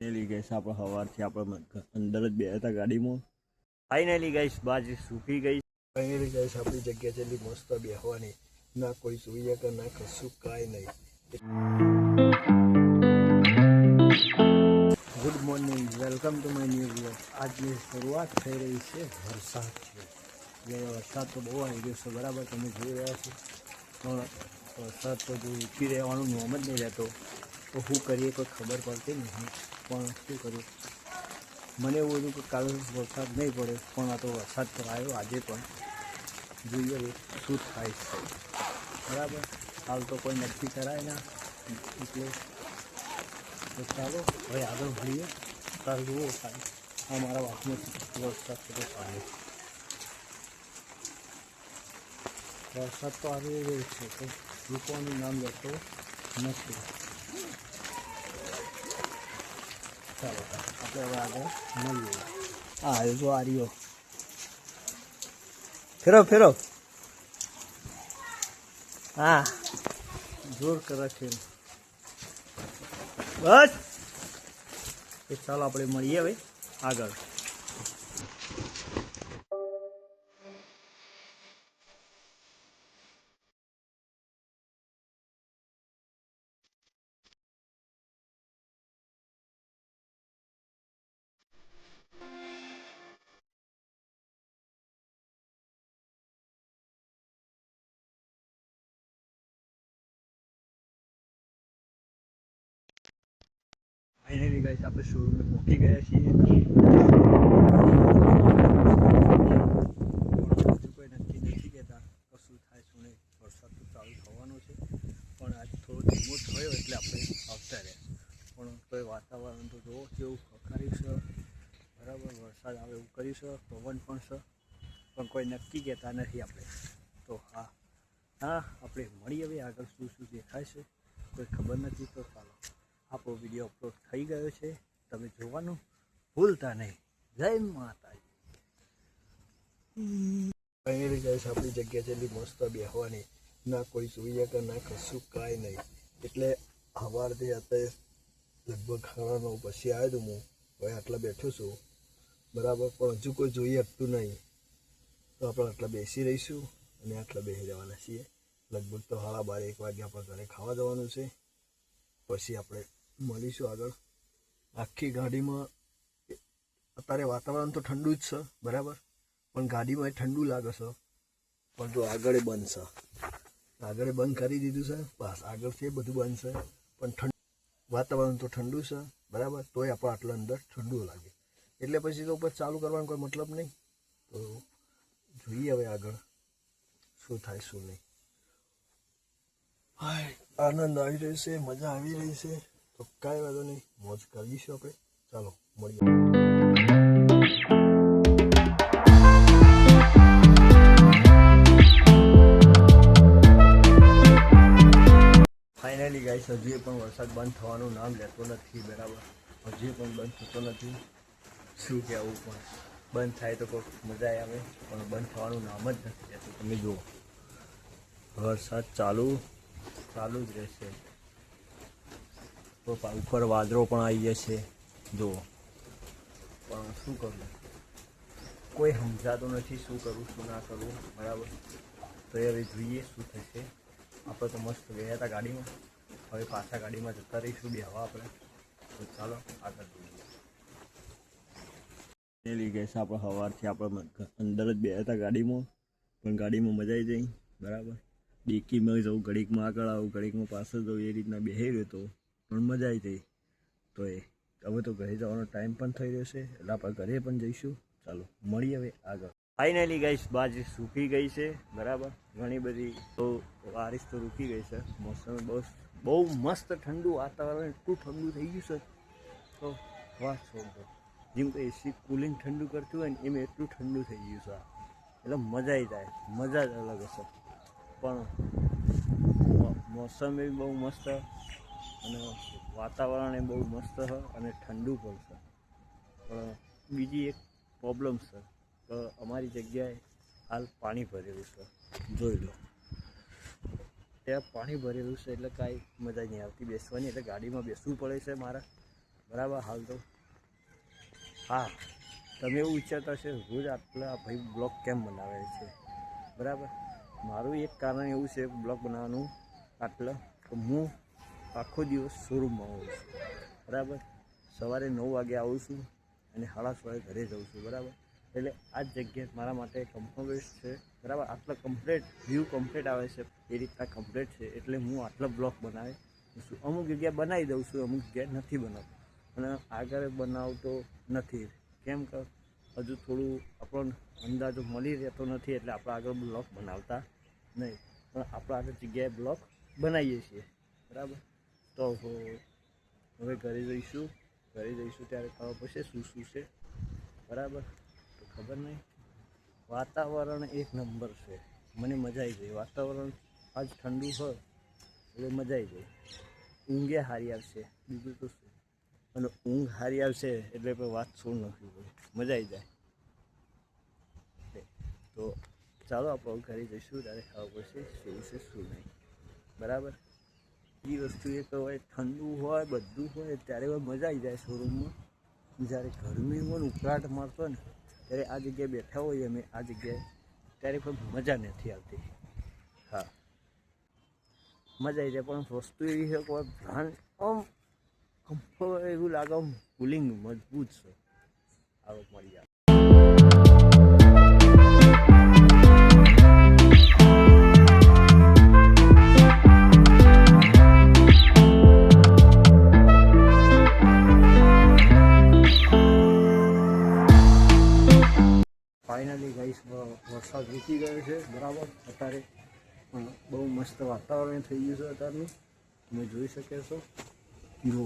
Finally guys આપણે સવારથી આપણે અંદર જ બેઠા હતા ગાડીમાં. ફાઇનલી ગાइस બાજી સૂકી ગઈ. ફાઇનલી ગાइस આપણી જગ્યા છે એટલી મસ્ત બેહવાની, ના કોઈ જોઈએ કે ના કશું કાંઈ નહીં. Good morning, welcome to my new vlog. આજની શરૂઆત થઈ રહી છે વરસાદથી. એટલે વરસાદ તો બહુ આવી ગયો છે, બરાબર તમે જોઈ રહ્યા છો. પણ વરસાદ તો જો રૂકી રહેવાનું નામ જ નહીં રહેતો. તો શું કરીએ કોઈ ખબર પડતી નહીં, પણ શું કર્યું. મને એવું હતું કે કાલે વરસાદ નહીં પડે, પણ આ તો વરસાદ તો આવ્યો આજે પણ. જોઈએ શું થાય છે, બરાબર. હાલ તો કોઈ નક્કી કરાય ના, એટલે તો ચાલો હવે આગળ મળીએ. તાર જુઓ થાય આ મારા વાતમાં વરસાદ તો ચાલે. વરસાદ તો આવી રહ્યો છે, તો રૂકવાનું નામ લેતો નથી. ચાલો આપણે હવે આગળ મળીએ. હા જો આ રહ્યો, ફેરો ફેરો. હા જોર કરે છે બસ. એ ચાલો આપણે મળીએ હવે આગળ. ફાઇનલી ગાઈસ આપણે શોરૂમે પહોંચી ગયા છીએ. હજુ કોઈ નક્કી નથી કહેતા કશું થાય શું નહીં. વરસાદ તો ચાલુ થવાનો છે, પણ આજ થોડો ધીમો થયો એટલે આપણે આવતા રહ્યા. પણ કોઈ વાતાવરણ તો જોવો કેવું ખખાર્યું છે, બરાબર. વરસાદ આવે એવું કર્યું છે, પવન પણ છે, પણ કોઈ નક્કી કહેતા નથી આપણે. તો હા આપણે મળીએ હવે આગળ શું શું દેખાય છે કોઈ ખબર નથી. તો ચાલો, આપણો વિડીયો અપલોડ થઈ ગયો છે, તમે જોવાનું ભૂલતા નહીં. જય માતાજી. ફાઇનલી ગાઈસ આપણી જગ્યા છે એટલી મસ્ત બેહવાની, ના કોઈ જોઈએ કે ના કશું કાંઈ નહીં. એટલે સવારથી અત્યારે લગભગ 9:30 પછી આવ્યો તો હું. હવે આટલા બેઠો છું, બરાબર. પણ હજુ કોઈ જોઈએ શકતું નહીં, તો આપણે આટલા બેસી રહીશું અને આટલા બેસી જવાના છીએ. લગભગ તો 12:30 1 વાગે આપણે ઘરે ખાવા જવાનું છે. પછી આપણે મળીશું આગળ. આખી ગાડીમાં અત્યારે વાતાવરણ તો ઠંડુ જ છે, બરાબર. પણ ગાડીમાં ઠંડુ લાગે છે, પણ જો આગળ બંધ છે. આગળ બંધ કરી દીધું છે, બસ આગળથી બધું બંધ છે. પણ વાતાવરણ તો ઠંડુ છે, બરાબર. તોય આપણે આટલા અંદર ઠંડુ લાગે, એટલે પછી તો ઉપર ચાલુ કરવાનો કોઈ મતલબ નહીં. તો જોઈએ હવે આગળ શું થાય શું નહીં. આનંદ આવી રહ્યો છે, મજા આવી રહી છે, તો કાંઈ વાંધો નહીં, મોજ કરીશું આપણે. ચાલો મળીએ. ફાઇનલી ગાઈસ હજી પણ વરસાદ બંધ થવાનું નામ લેતો નથી, બરાબર. હજી પણ બંધ થતો નથી. શું કહેવું, પણ બંધ થાય તો કોઈ મજા આવે, પણ બંધ થવાનું નામ જ નથી લેતો. તમે જુઓ વરસાદ ચાલુ જ રહેશે. તો ઉપર વાદળો પણ આવી જશે જુઓ. પણ શું કરવું, કોઈ સમજાતું નથી શું કરવું શું ના કરવું, બરાબર. તો એ હવે જોઈએ શું થશે. આપણે તો મસ્ત ગયા હતા ગાડીમાં, હવે પાછા ગાડીમાં જતા રહીશું બેહવા આપણે. તો ચાલો આગળ જોઈએ. ફાઇનલી ગાઈસ આપણે સવારથી આપણે અંદર જ બેઠા હતા ગાડીમાં, પણ ગાડીમાં મજા આવી જઈ, બરાબર. ડીકીમાં જવું, ઘડીકમાં આગળ આવું, ઘડીકમાં પાછળ જવું, એ રીતના બેસી રહ્યો તો પણ મજા આવી જઈ. તો હવે તો ઘરે જવાનો ટાઈમ પણ થઈ રહ્યો છે, એટલે આપણે ઘરે પણ જઈશું. ચાલો મળીએ હવે આગળ. ફાઇનલી ગાઈસ બાજી સૂકી ગઈ છે, બરાબર. ઘણી બધી તો બારિશ તો રૂકી ગઈ છે. મોસમ બહુ મસ્ત ઠંડુ વાતાવરણ, એટલું ઠંડુ થઈ ગયું છે તો વાત છોડો. જેમ કે એસી કુલિંગ ઠંડુ કરતું હોય ને એમ એટલું ઠંડુ થઈ ગયું છે. એટલે મજા આવી જાય, મજા જ અલગ હશે. પણ મોસમ એ બહુ મસ્ત અને વાતાવરણ એ બહુ મસ્ત છે અને ઠંડુ પણ છે. પણ બીજી એક પ્રોબ્લેમ છે કે અમારી જગ્યાએ હાલ પાણી ભરેલું છે, જોઈ લો. ત્યાં પાણી ભરેલું છે એટલે કાંઈ મજા નહીં આવતી બેસવાની, એટલે ગાડીમાં બેસવું પડે છે મારે. બરાબર. હાલ તો હા, તમે એવું વિચારતા હશે રોજ આટલા ભાઈ બ્લોગ કેમ બનાવે છે, બરાબર. મારું એક કારણ એવું છે બ્લોગ બનાવવાનું આટલા કે હું આખો દિવસ શોરૂમમાં હોઉં છું, બરાબર. સવારે 9 વાગે આવું છું અને 6:30 ઘરે જાઉં છું, બરાબર. એટલે આ જ જગ્યા મારા માટે કમ્ફર્ટેબલ છે, બરાબર. આટલા કમ્પ્લીટ વ્યૂ કમ્પ્લીટ આવે છે એ રીતના કમ્પ્લીટ છે, એટલે હું આટલા બ્લોગ બનાવી છું. અમુક જગ્યાએ બનાવી દઉં છું, અમુક જગ્યાએ નથી બનાવતો અને આગળ બનાવતો નથી, કેમ કે હજુ થોડું આપણને અંદાજો મળી રહેતો નથી, એટલે આપણે આગળ બ્લોગ બનાવતા નહીં, પણ આપણે આગળ જગ્યાએ બ્લોગ બનાવીએ છીએ, બરાબર. તો હવે ઘરે જઈશું ત્યારે ખબર પડશે શું શું છે, બરાબર. તો ખબર નહીં, વાતાવરણ એક નંબર છે, મને મજા આવી ગઈ. વાતાવરણ આજ ઠંડુ હોય એટલે મજા આવી ગઈ. ઊંઘે સારી આવશે, બીજું તો શું. અને ઊંઘ સારી આવશે એટલે કોઈ વાત શું નથી, મજા આવી જાય. તો ચાલો આપણે ઘરે જઈશું ત્યારે ખબર પડશે શું છે શું નહીં, બરાબર. એ વસ્તુ એક હોય ઠંડુ હોય બધું હોય ત્યારે મજા આવી જાય શોરૂમમાં. જ્યારે ગરમી હોય ને ઉકળાટ મારતો હોય ને ત્યારે આ જગ્યાએ બેઠા હોઈએ અમે આ જગ્યાએ, ત્યારે કોઈ મજા નથી આવતી. હા, મજા આવી જાય, પણ વસ્તુ એવી છે કે ધ્યાન આમ કમ્ફર્ટ એવું લાગે, આમ કુલિંગ મજબૂત છે. આવક મળી જાય. ફાઇનલી ગાઈસ વરસાદ રૂકી ગયો છે, બરાબર. અત્યારે બહુ મસ્ત વાતાવરણ થઈ ગયું છે અત્યારનું, તમે જોઈ શકો છો. જો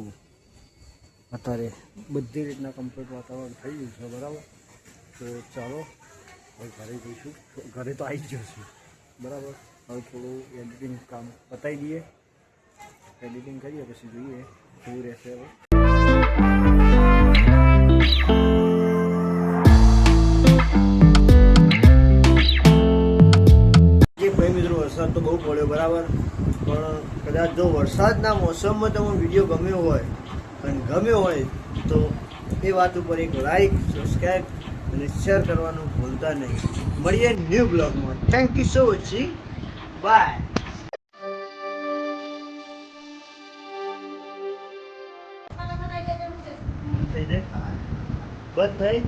અત્યારે બધી રીતના કમ્પ્લીટ વાતાવરણ થઈ ગયું છે, બરાબર. તો ચાલો હવે ઘરે જઈશું, ઘરે તો આવી જ જશું, બરાબર. હવે થોડું એડિટિંગ કામ પતાવી દઈએ, એડિટિંગ કરીએ પછી જોઈએ કેવું રહેશે હવે. વરસાદ તો બહુ પડ્યો, બરાબર. પણ કદાચ જો વરસાદના મોસમમાં તમે વિડીયો ગમ્યો હોય અને ગમ્યો હોય તો એ વાત ઉપર એક લાઈક, સબસ્ક્રાઈબ અને શેર કરવાનું ભૂલતા નહીં. મળીએ ન્યૂ બ્લોગમાં. Thank you so much. Bye. થઈ જાય બંધ થઈ.